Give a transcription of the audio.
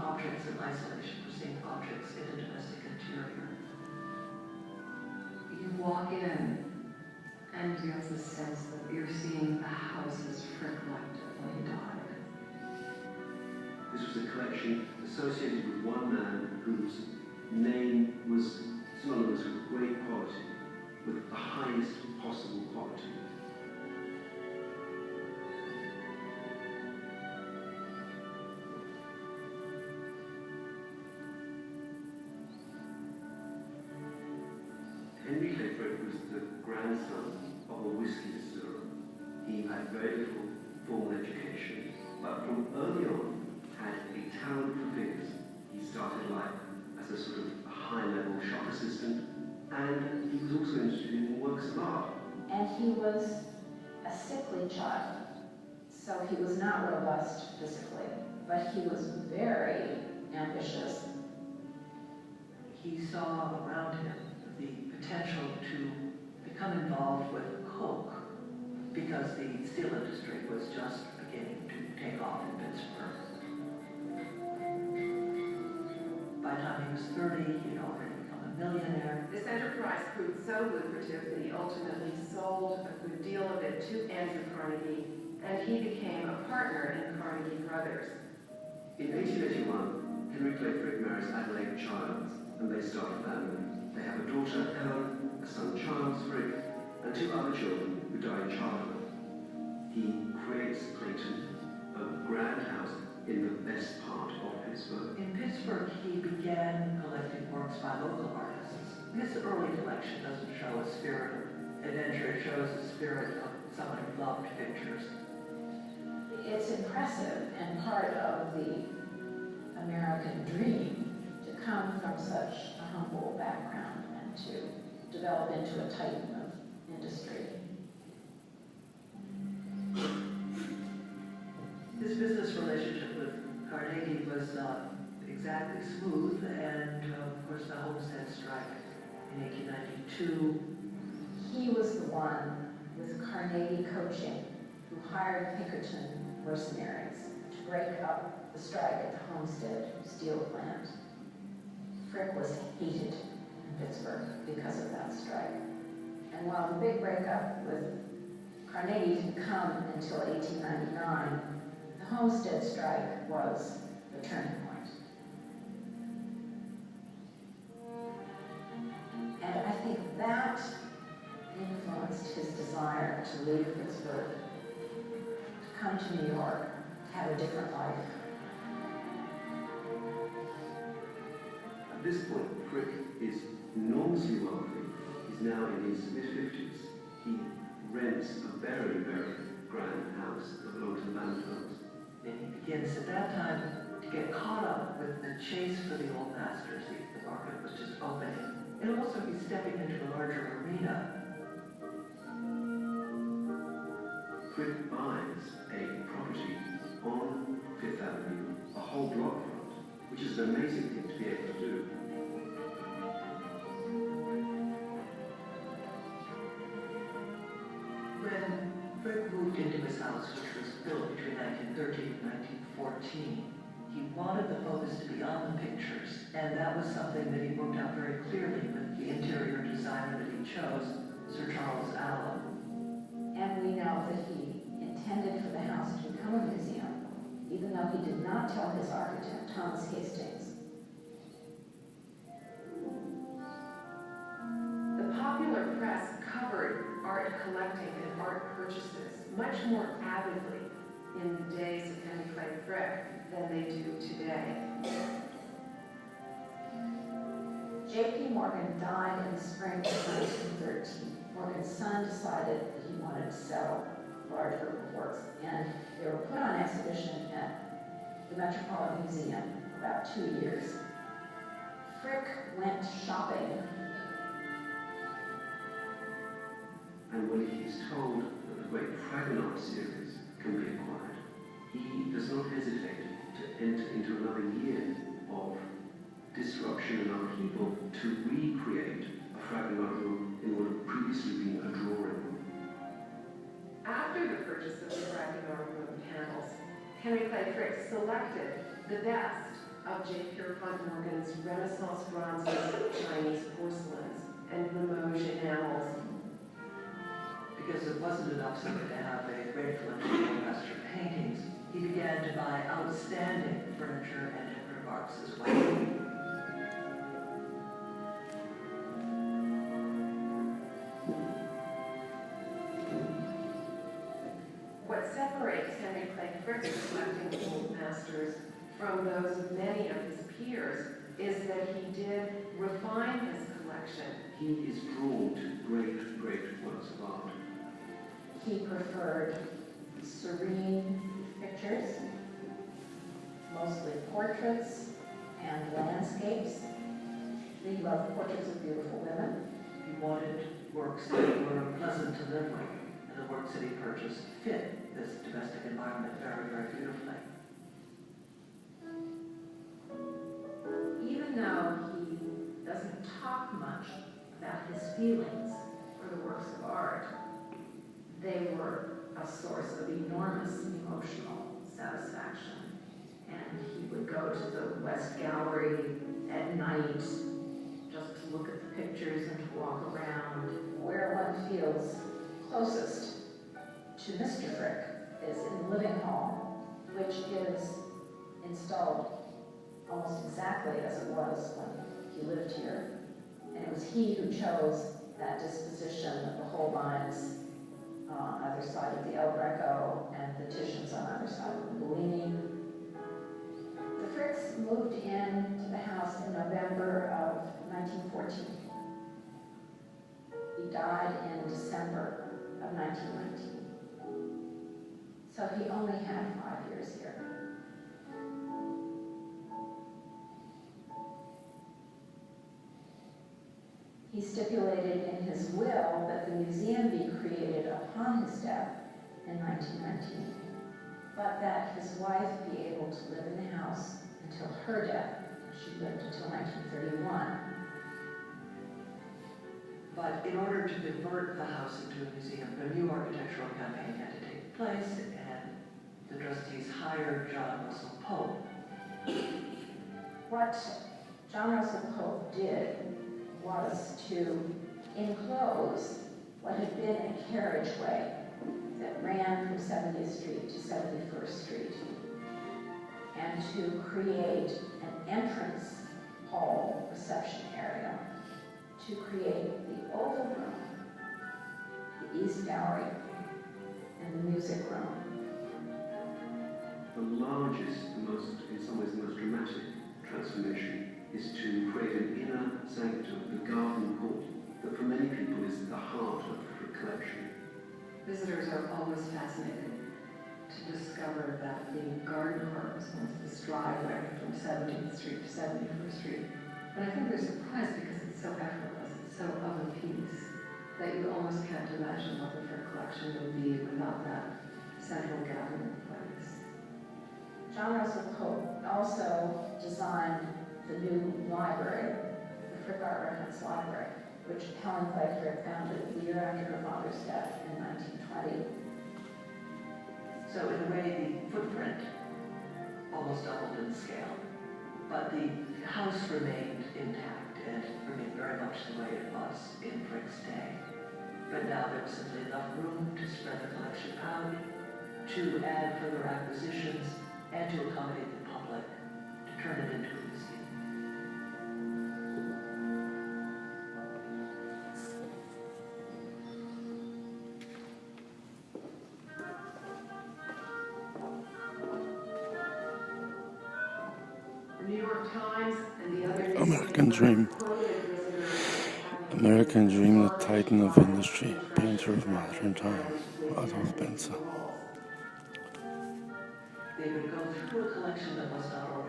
objects in isolation, or seeing objects in a domestic interior. You walk in, and you have the sense that you're seeing the house as Frick left it when he died. This was a collection associated with one man whose name was synonymous with great quality, with the highest possible quality. Henry Clay Frick was the grandson of a whiskey distiller. He had very little formal education, but from early on had a talent for figures. He started life as a sort of high-level shop assistant, and he was also interested in works of art. And he was a sickly child, so he was not robust physically, but he was very ambitious. He saw around him the potential to become involved with coke because the steel industry was just beginning to take off in Pittsburgh. By the time he was 30, he'd already become a millionaire. This enterprise proved so lucrative that he ultimately sold a good deal of it to Andrew Carnegie, and he became a partner in Carnegie Brothers. In 1881, Henry Clay Frick marries Adelaide Childs, and they start a family. They have a daughter, Helen, a son, Charles Frick, and 2 other children who die in childhood. He creates Clayton, a grand house in the best part of Pittsburgh. In Pittsburgh, he began collecting works by local artists. This early collection doesn't show a spirit of adventure, it shows a spirit of someone who loved pictures. It's impressive and part of the American dream to come from such a humble background and to develop into a titan of industry. His business relationship with Carnegie was not exactly smooth, and of course the Homestead strike in 1892. He was the one with Carnegie coaching who hired Pinkerton mercenaries to break up the strike at the Homestead steel plant. Frick was hated in Pittsburgh because of that strike. And while the big breakup with Carnegie didn't come until 1899, the Homestead strike was the turning point. And I think that influenced his desire to leave Pittsburgh, to come to New York, to have a different life. At this point, Frick is enormously wealthy. He's now in his mid-50s. He rents a very, very grand house that belongs to landowners. And he begins at that time to get caught up with the chase for the old masters. The market was just opening. And also he's stepping into a larger arena. Frick buys a property on Fifth Avenue, a whole block front, which is an amazing thing to be able to do. When Frick moved into his house, which was built between 1913 and 1914, he wanted the focus to be on the pictures, and that was something that he worked out very clearly with the interior designer that he chose, Sir Charles Allen. And we know that he intended for the house to become a museum, even though he did not tell his architect, Thomas Hastings. The popular press covered art collecting and art purchases much more avidly in the days of Henry Clay Frick than they do today. J.P. Morgan died in the spring of 1913. Morgan's son decided that he wanted to sell a large group of works, and they were put on exhibition at the Metropolitan Museum for about 2 years. Frick went shopping. And when he is told that the great Fragonard series can be acquired, he does not hesitate to enter into another year of disruption and upheaval to recreate a Fragonard room in what had previously been a drawing room. After the purchase of the Fragonard room panels, Henry Clay Frick selected the best of J. Pierpont Morgan's Renaissance bronzes, Chinese porcelains, and Limoges enamels. Because it wasn't enough simply to have a great collection of Western paintings, he began to buy outstanding furniture and decorative arts as well. What separates Henry Clay Frick's collecting old masters from those of many of his peers is that he did refine his collection. He is drawn to great, great works of art. He preferred serene pictures, mostly portraits and landscapes. He loved portraits of beautiful women. He wanted works that were pleasant to live with, and the works that he purchased fit this domestic environment very, very beautifully. Even though he doesn't talk much about his feelings for the works of art, they were a source of enormous emotional satisfaction. And he would go to the West Gallery at night just to look at the pictures and to walk around. Where one feels closest to Mr. Frick is in the living hall, which is installed almost exactly as it was when he lived here. And it was he who chose that disposition of the Holbeins on either side of the El Greco and the Titians on either side of the Bellini. The Fricks moved into the house in November of 1914. He died in December of 1919. So he only had 5 years here. He stipulated in his will that the museum be created upon his death in 1919, but that his wife be able to live in the house until her death. She lived until 1931. But in order to convert the house into a museum, a new architectural campaign had to take place, and the trustees hired John Russell Pope. What John Russell Pope did was to enclose what had been a carriageway that ran from 70th Street to 71st Street, and to create an entrance hall reception area, to create the Oval Room, the East Gallery, and the Music Room. The largest, in some ways the most dramatic transformation is to create an inner sanctum, the garden court, that for many people is the heart of the collection. Visitors are always fascinated to discover that the garden court was once this driveway from 17th Street to 71st Street. But I think they're surprised because it's so effortless, it's so of a piece, that you almost can't imagine what the Frick collection would be without that central gathering place. John Russell Pope also designed the new library, the Frick Art Reference Library, which Helen Clay Frick founded the year after her father's death in 1920. So in a way, the footprint almost doubled in scale, but the house remained intact and remained very much the way it was in Frick's day. But now there was simply enough room to spread the collection out, to add further acquisitions, and to accommodate the public, to turn it into a museum. The New York Times and the other American Dream. American Dream, the titan of industry, painter of modern time, Adolf Benzer. They would go through a collection that was not organized.